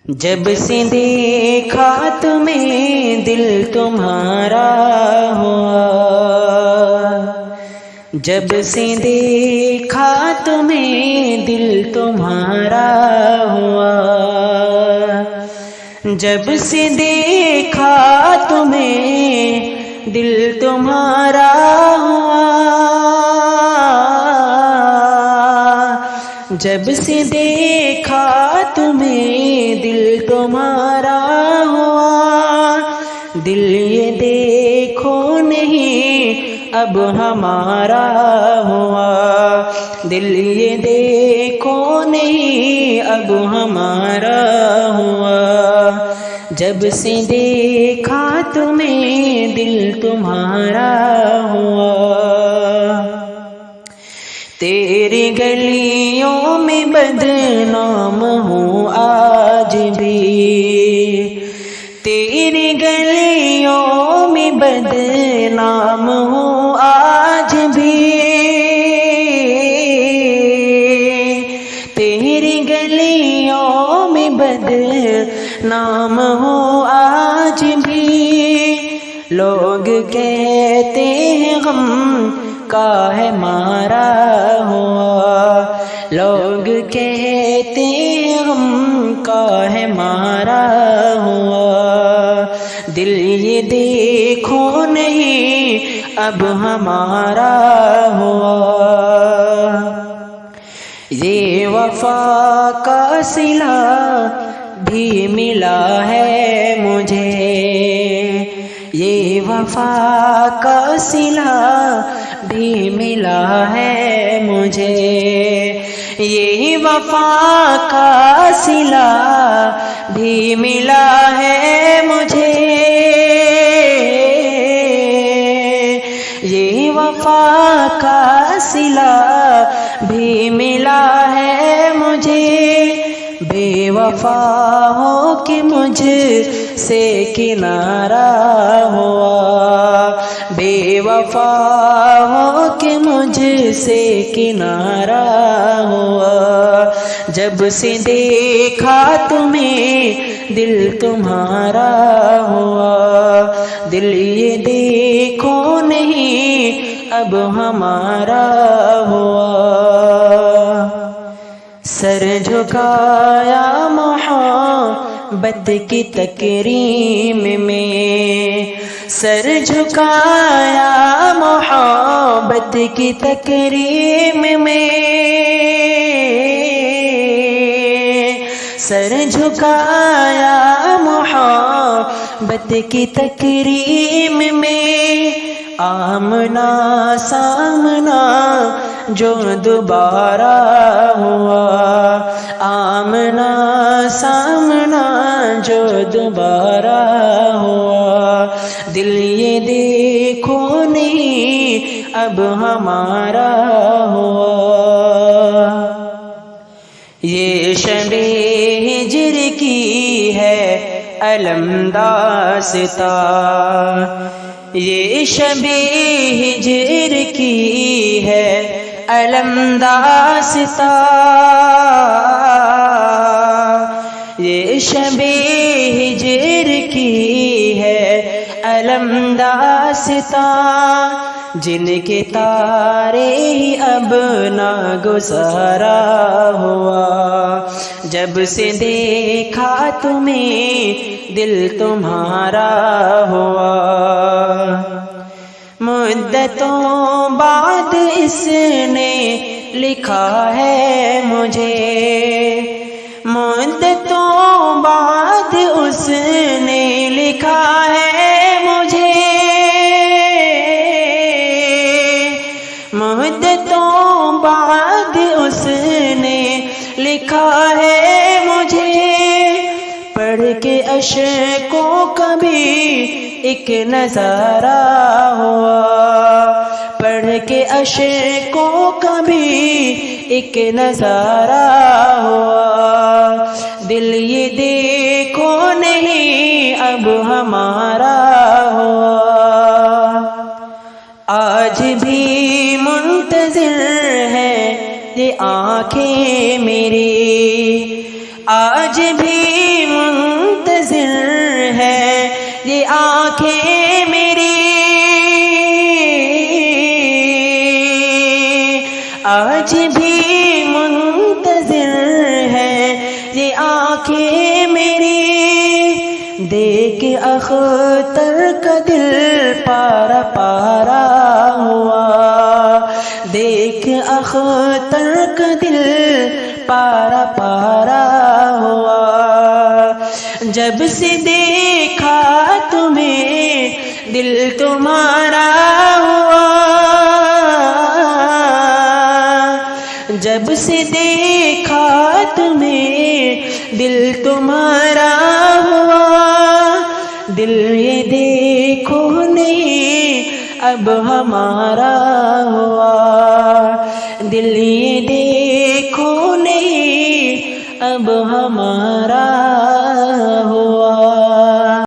جب سے دیکھا تمہیں دل تمہارا ہوا، جب سے دیکھا تمہیں دل تمہارا ہوا، جب سے دیکھا تمہیں دل تمہارا ہوا، جب سے دیکھا تمہیں دل تمہارا ہوا، دل یہ دیکھو نہیں اب ہمارا ہوا، دل یہ دیکھو نہیں اب ہمارا ہوا، جب سے دیکھا تمہیں دل تمہارا ہوا۔ تیری گلیوں میں بدنام ہوں آج بھی، تیری گلیوں میں بدنام ہوں آج بھی، تیری گلیوں میں بدنام ہوں آج بھی، لوگ کہتے ہیں غم کا ہے مارا ہوا، لوگ کہتے ہیں غم کا ہے مارا ہوا، دل یہ دیکھو نہیں اب ہمارا ہوا، یہ وفا کا صلہ بھی ملا ہے مجھے، یہ وفا کا صلہ بھی ملا ہے مجھے، یہ وفا کا صلہ بھی ملا ہے مجھے، یہ وفا کا صلہ بھی ملا ہے مجھے، بے وفا ہو کہ مجھ سے کنارہ ہوا، بے وفا ہو کہ مجھ سے کنارہ ہوا، جب سے دیکھا تمہیں دل تمہارا ہوا، دل یہ دیکھو نہیں اب ہمارا ہوا، سر جھکایا محبت کی تکریم میں، سر جھکایا محبت کی تکریم میں، سر جھکایا محبت کی تکریم میں، آمنا سامنا جو دوبارہ ہوا، آمنا سامنا جو دوبارہ ہوا، دل یہ دیکھو نہیں اب ہمارا ہوا، یہ شب ہجر کی ہے علم داستاں، یہ شب ہجر کی ہے علم داستاں، یہ شب ہجر کی ہے علم داستاں، جن کے تارے ہی اب نہ گزارا ہوا، جب سے دیکھا تمہیں دل تمہارا ہوا، مدتوں بعد اس نے لکھا ہے مجھے، مدتوں بعد اس نے لکھا ہے مجھے، مدتوں بعد اس نے لکھا ہے مجھے، پڑھ کے اشکوں کا بھی ایک نظارہ ہوا، پڑھ کے اشکوں کا بھی ایک نظارہ ہوا، دل یہ دیکھو نہیں اب ہمارا ہوا، آج بھی منتظر ہے یہ آنکھیں میری، آج آج بھی منتظر ہے یہ آنکھیں میری، آج بھی منتظر ہے یہ آنکھیں میری، دیکھ اختر کا دل پارا پارا ہوا، دیکھ اختر کا دل پارا پارا ہوا، جب سے دیکھا تمہیں دل تمہارا ہوا، جب سے دیکھا تمہیں دل تمہارا ہوا، دل یہ دیکھو نہیں اب ہمارا ہوا، دل یہ دیکھو نہیں اب ہمارا